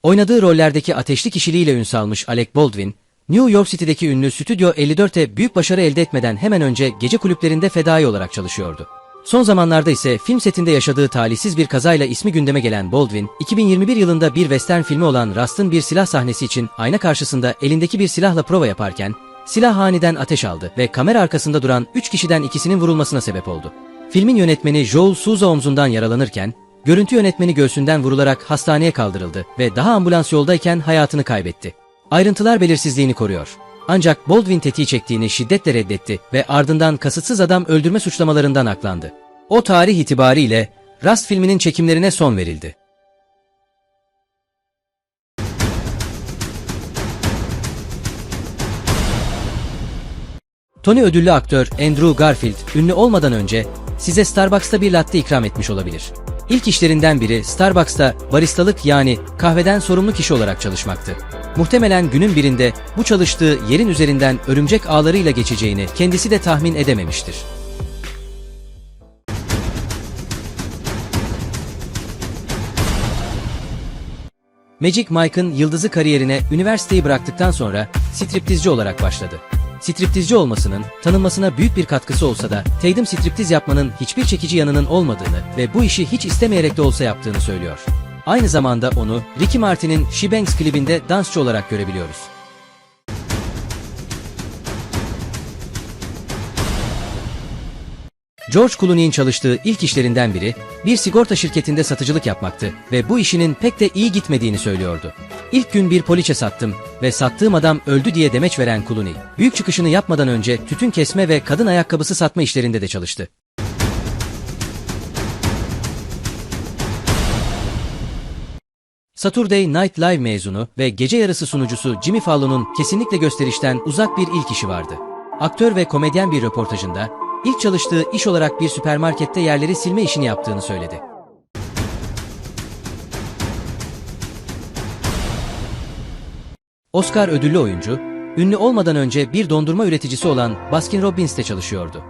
Oynadığı rollerdeki ateşli kişiliğiyle ün salmış Alec Baldwin, New York City'deki ünlü Stüdyo 54'te büyük başarı elde etmeden hemen önce gece kulüplerinde fedai olarak çalışıyordu. Son zamanlarda ise film setinde yaşadığı talihsiz bir kazayla ismi gündeme gelen Baldwin, 2021 yılında bir western filmi olan Rust'ın bir silah sahnesi için ayna karşısında elindeki bir silahla prova yaparken, silah aniden ateş aldı ve kamera arkasında duran 3 kişiden ikisinin vurulmasına sebep oldu. Filmin yönetmeni Joel Souza omzundan yaralanırken, görüntü yönetmeni göğsünden vurularak hastaneye kaldırıldı ve daha ambulans yoldayken hayatını kaybetti. Ayrıntılar belirsizliğini koruyor. Ancak Baldwin tetiği çektiğini şiddetle reddetti ve ardından kasıtsız adam öldürme suçlamalarından aklandı. O tarih itibariyle Rust filminin çekimlerine son verildi. Tony ödüllü aktör Andrew Garfield, ünlü olmadan önce size Starbucks'ta bir latte ikram etmiş olabilir. İlk işlerinden biri Starbucks'ta baristalık yani kahveden sorumlu kişi olarak çalışmaktı. Muhtemelen günün birinde bu çalıştığı yerin üzerinden örümcek ağlarıyla geçeceğini kendisi de tahmin edememiştir. Magic Mike'ın yıldızı kariyerine üniversiteyi bıraktıktan sonra striptizci olarak başladı. Striptizci olmasının tanınmasına büyük bir katkısı olsa da Tatum striptiz yapmanın hiçbir çekici yanının olmadığını ve bu işi hiç istemeyerek de olsa yaptığını söylüyor. Aynı zamanda onu Ricky Martin'in She Bangs klibinde dansçı olarak görebiliyoruz. George Clooney'in çalıştığı ilk işlerinden biri bir sigorta şirketinde satıcılık yapmaktı ve bu işinin pek de iyi gitmediğini söylüyordu. İlk gün bir poliçe sattım ve sattığım adam öldü diye demeç veren Clooney, büyük çıkışını yapmadan önce tütün kesme ve kadın ayakkabısı satma işlerinde de çalıştı. Saturday Night Live mezunu ve gece yarısı sunucusu Jimmy Fallon'un kesinlikle gösterişten uzak bir ilk işi vardı. Aktör ve komedyen bir röportajında, İlk çalıştığı iş olarak bir süpermarkette yerleri silme işini yaptığını söyledi. Oscar ödüllü oyuncu, ünlü olmadan önce bir dondurma üreticisi olan Baskin Robbins'te çalışıyordu.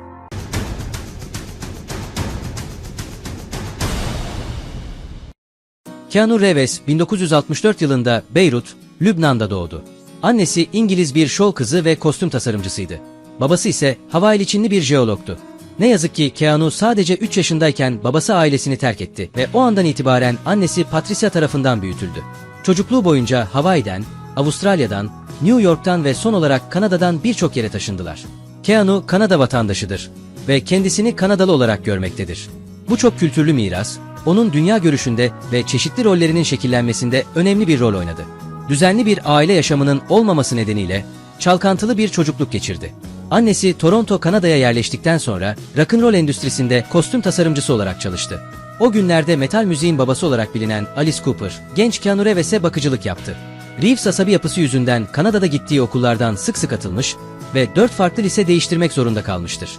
Keanu Reeves 1964 yılında Beyrut, Lübnan'da doğdu. Annesi İngiliz bir şov kızı ve kostüm tasarımcısıydı. Babası ise Havaili Çinli bir jeologtu. Ne yazık ki Keanu sadece 3 yaşındayken babası ailesini terk etti ve o andan itibaren annesi Patricia tarafından büyütüldü. Çocukluğu boyunca Hawaii'den, Avustralya'dan, New York'tan ve son olarak Kanada'dan birçok yere taşındılar. Keanu Kanada vatandaşıdır ve kendisini Kanadalı olarak görmektedir. Bu çok kültürlü miras, onun dünya görüşünde ve çeşitli rollerinin şekillenmesinde önemli bir rol oynadı. Düzenli bir aile yaşamının olmaması nedeniyle çalkantılı bir çocukluk geçirdi. Annesi Toronto, Kanada'ya yerleştikten sonra rock'n'roll endüstrisinde kostüm tasarımcısı olarak çalıştı. O günlerde metal müziğin babası olarak bilinen Alice Cooper, genç Keanu Reeves'e bakıcılık yaptı. Reeves asabi yapısı yüzünden Kanada'da gittiği okullardan sık sık atılmış ve 4 farklı lise değiştirmek zorunda kalmıştır.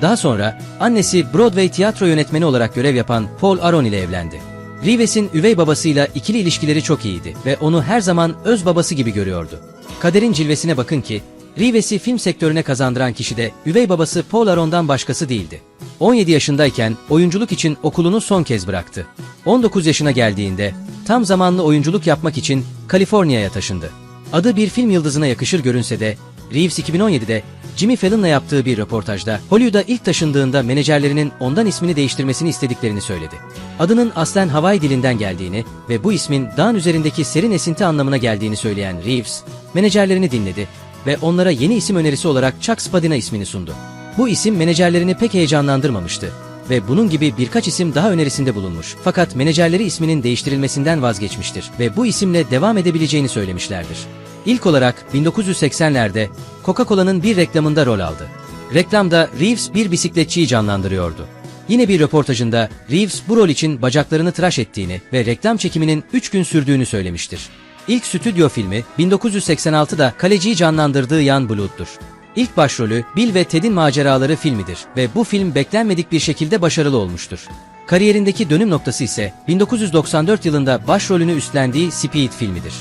Daha sonra annesi Broadway tiyatro yönetmeni olarak görev yapan Paul Aron ile evlendi. Reeves'in üvey babasıyla ikili ilişkileri çok iyiydi ve onu her zaman öz babası gibi görüyordu. Kaderin cilvesine bakın ki, Reeves'i film sektörüne kazandıran kişi de üvey babası Paul Aron'dan başkası değildi. 17 yaşındayken oyunculuk için okulunu son kez bıraktı. 19 yaşına geldiğinde tam zamanlı oyunculuk yapmak için Kaliforniya'ya taşındı. Adı bir film yıldızına yakışır görünse de Reeves 2017'de Jimmy Fallon'la yaptığı bir röportajda Hollywood'a ilk taşındığında menajerlerinin ondan ismini değiştirmesini istediklerini söyledi. Adının aslen Hawaii dilinden geldiğini ve bu ismin dağın üzerindeki serin esinti anlamına geldiğini söyleyen Reeves, menajerlerini dinledi ve onlara yeni isim önerisi olarak Chuck Spadina ismini sundu. Bu isim menajerlerini pek heyecanlandırmamıştı ve bunun gibi birkaç isim daha önerisinde bulunmuş. Fakat menajerleri isminin değiştirilmesinden vazgeçmiştir ve bu isimle devam edebileceğini söylemişlerdir. İlk olarak 1980'lerde Coca-Cola'nın bir reklamında rol aldı. Reklamda Reeves bir bisikletçiyi canlandırıyordu. Yine bir röportajında Reeves bu rol için bacaklarını tıraş ettiğini ve reklam çekiminin 3 gün sürdüğünü söylemiştir. İlk stüdyo filmi 1986'da kaleciyi canlandırdığı Young Blood'dur. İlk başrolü Bill ve Ted'in maceraları filmidir ve bu film beklenmedik bir şekilde başarılı olmuştur. Kariyerindeki dönüm noktası ise 1994 yılında başrolünü üstlendiği Speed filmidir.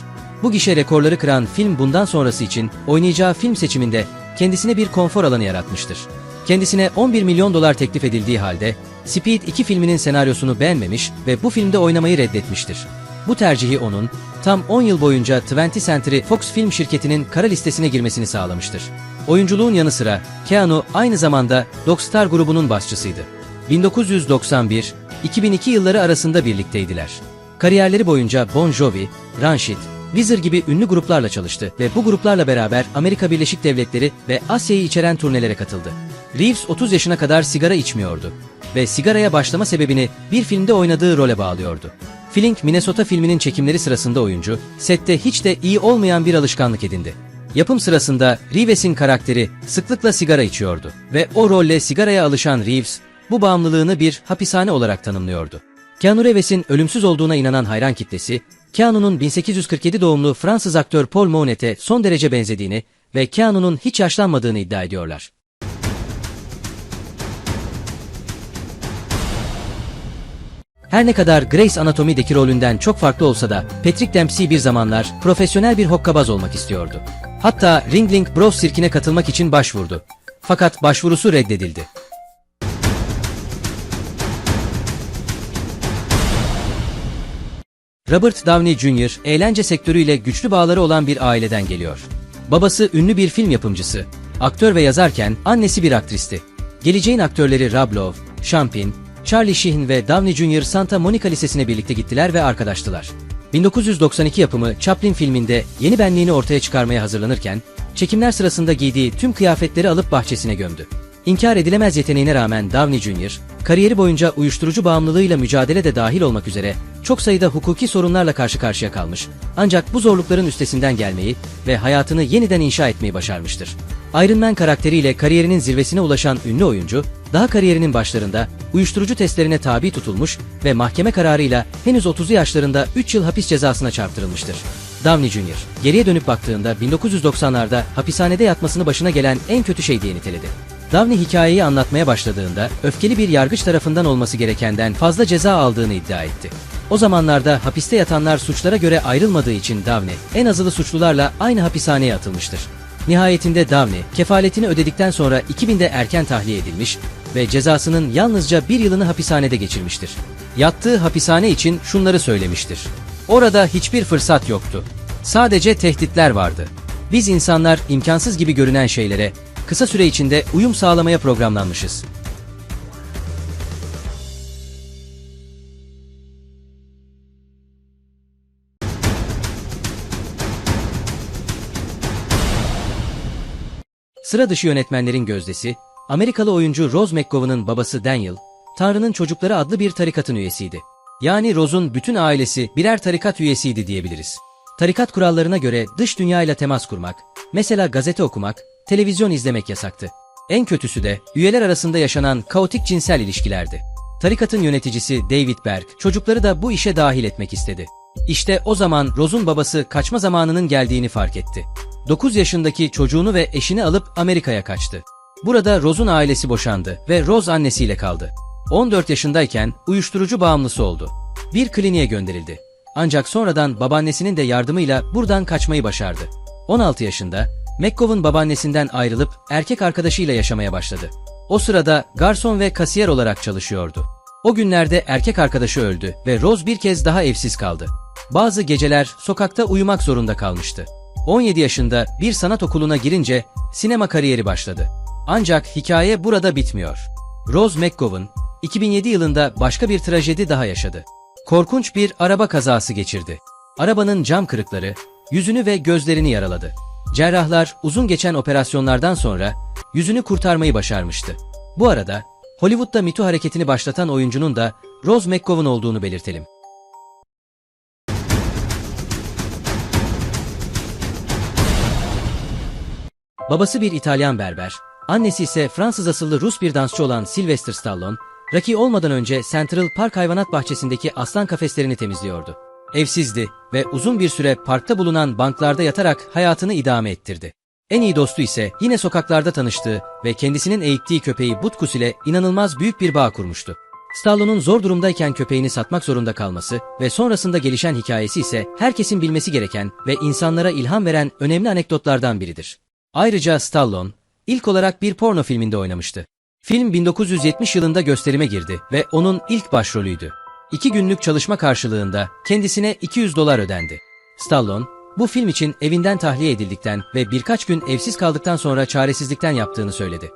Bu gişe rekorları kıran film bundan sonrası için oynayacağı film seçiminde kendisine bir konfor alanı yaratmıştır. Kendisine 11 milyon dolar teklif edildiği halde Speed 2 filminin senaryosunu beğenmemiş ve bu filmde oynamayı reddetmiştir. Bu tercihi onun, tam 10 yıl boyunca 20th Century Fox film şirketinin kara listesine girmesini sağlamıştır. Oyunculuğun yanı sıra Keanu aynı zamanda Dogstar grubunun başçısıydı. 1991-2002 yılları arasında birlikteydiler. Kariyerleri boyunca Bon Jovi, Rancid, Weezer gibi ünlü gruplarla çalıştı ve bu gruplarla beraber Amerika Birleşik Devletleri ve Asya'yı içeren turnelere katıldı. Reeves 30 yaşına kadar sigara içmiyordu ve sigaraya başlama sebebini bir filmde oynadığı role bağlıyordu. Fleeing Minnesota filminin çekimleri sırasında oyuncu, sette hiç de iyi olmayan bir alışkanlık edindi. Yapım sırasında Reeves'in karakteri sıklıkla sigara içiyordu ve o rolle sigaraya alışan Reeves, bu bağımlılığını bir hapishane olarak tanımlıyordu. Keanu Reeves'in ölümsüz olduğuna inanan hayran kitlesi, Keanu'nun 1847 doğumlu Fransız aktör Paul Mounet'e son derece benzediğini ve Keanu'nun hiç yaşlanmadığını iddia ediyorlar. Her ne kadar Grey's Anatomy'deki rolünden çok farklı olsa da Patrick Dempsey bir zamanlar profesyonel bir hokkabaz olmak istiyordu. Hatta Ringling Bros sirkine katılmak için başvurdu. Fakat başvurusu reddedildi. Robert Downey Jr. eğlence sektörüyle güçlü bağları olan bir aileden geliyor. Babası ünlü bir film yapımcısı, aktör ve yazarken annesi bir aktristi. Geleceğin aktörleri Rob Lowe, Sean Penn, Charlie Sheen ve Downey Jr. Santa Monica Lisesi'ne birlikte gittiler ve arkadaştılar. 1992 yapımı Chaplin filminde yeni benliğini ortaya çıkarmaya hazırlanırken, çekimler sırasında giydiği tüm kıyafetleri alıp bahçesine gömdü. İnkar edilemez yeteneğine rağmen Downey Jr., kariyeri boyunca uyuşturucu bağımlılığıyla mücadele de dahil olmak üzere çok sayıda hukuki sorunlarla karşı karşıya kalmış, ancak bu zorlukların üstesinden gelmeyi ve hayatını yeniden inşa etmeyi başarmıştır. Iron Man karakteriyle kariyerinin zirvesine ulaşan ünlü oyuncu, daha kariyerinin başlarında uyuşturucu testlerine tabi tutulmuş ve mahkeme kararıyla henüz 30'lu yaşlarında 3 yıl hapis cezasına çarptırılmıştır. Downey Jr. geriye dönüp baktığında 1990'larda hapishanede yatmasını başına gelen en kötü şey diye niteledi. Downey hikayeyi anlatmaya başladığında öfkeli bir yargıç tarafından olması gerekenden fazla ceza aldığını iddia etti. O zamanlarda hapiste yatanlar suçlara göre ayrılmadığı için Downey en azılı suçlularla aynı hapishaneye atılmıştır. Nihayetinde Downey kefaletini ödedikten sonra 2000'de erken tahliye edilmiş ve cezasının yalnızca 1 yılını hapishanede geçirmiştir. Yattığı hapishane için şunları söylemiştir: "Orada hiçbir fırsat yoktu. Sadece tehditler vardı. Biz insanlar imkansız gibi görünen şeylere kısa süre içinde uyum sağlamaya programlanmışız." Sıra dışı yönetmenlerin gözdesi, Amerikalı oyuncu Rose McGowan'ın babası Daniel, Tanrı'nın Çocukları adlı bir tarikatın üyesiydi. Yani Rose'un bütün ailesi birer tarikat üyesiydi diyebiliriz. Tarikat kurallarına göre dış dünyayla temas kurmak, mesela gazete okumak, televizyon izlemek yasaktı. En kötüsü de üyeler arasında yaşanan kaotik cinsel ilişkilerdi. Tarikatın yöneticisi David Berg, çocukları da bu işe dahil etmek istedi. İşte o zaman Rose'un babası kaçma zamanının geldiğini fark etti. 9 yaşındaki çocuğunu ve eşini alıp Amerika'ya kaçtı. Burada Rose'un ailesi boşandı ve Rose annesiyle kaldı. 14 yaşındayken uyuşturucu bağımlısı oldu. Bir kliniğe gönderildi. Ancak sonradan babaannesinin de yardımıyla buradan kaçmayı başardı. 16 yaşında McGowan babaannesinden ayrılıp erkek arkadaşıyla yaşamaya başladı. O sırada garson ve kasiyer olarak çalışıyordu. O günlerde erkek arkadaşı öldü ve Rose bir kez daha evsiz kaldı. Bazı geceler sokakta uyumak zorunda kalmıştı. 17 yaşında bir sanat okuluna girince sinema kariyeri başladı. Ancak hikaye burada bitmiyor. Rose McGowan, 2007 yılında başka bir trajedi daha yaşadı. Korkunç bir araba kazası geçirdi. Arabanın cam kırıkları, yüzünü ve gözlerini yaraladı. Cerrahlar uzun geçen operasyonlardan sonra yüzünü kurtarmayı başarmıştı. Bu arada Hollywood'da Me Too hareketini başlatan oyuncunun da Rose McGowan olduğunu belirtelim. Babası bir İtalyan berber, annesi ise Fransız asıllı Rus bir dansçı olan Sylvester Stallone, Rocky olmadan önce Central Park hayvanat bahçesindeki aslan kafeslerini temizliyordu. Evsizdi ve uzun bir süre parkta bulunan banklarda yatarak hayatını idame ettirdi. En iyi dostu ise yine sokaklarda tanıştığı ve kendisinin eğittiği köpeği Butkus ile inanılmaz büyük bir bağ kurmuştu. Stallone'un zor durumdayken köpeğini satmak zorunda kalması ve sonrasında gelişen hikayesi ise herkesin bilmesi gereken ve insanlara ilham veren önemli anekdotlardan biridir. Ayrıca Stallone, ilk olarak bir porno filminde oynamıştı. Film 1970 yılında gösterime girdi ve onun ilk başrolüydü. 2 günlük çalışma karşılığında kendisine $200 ödendi. Stallone, bu film için evinden tahliye edildikten ve birkaç gün evsiz kaldıktan sonra çaresizlikten yaptığını söyledi.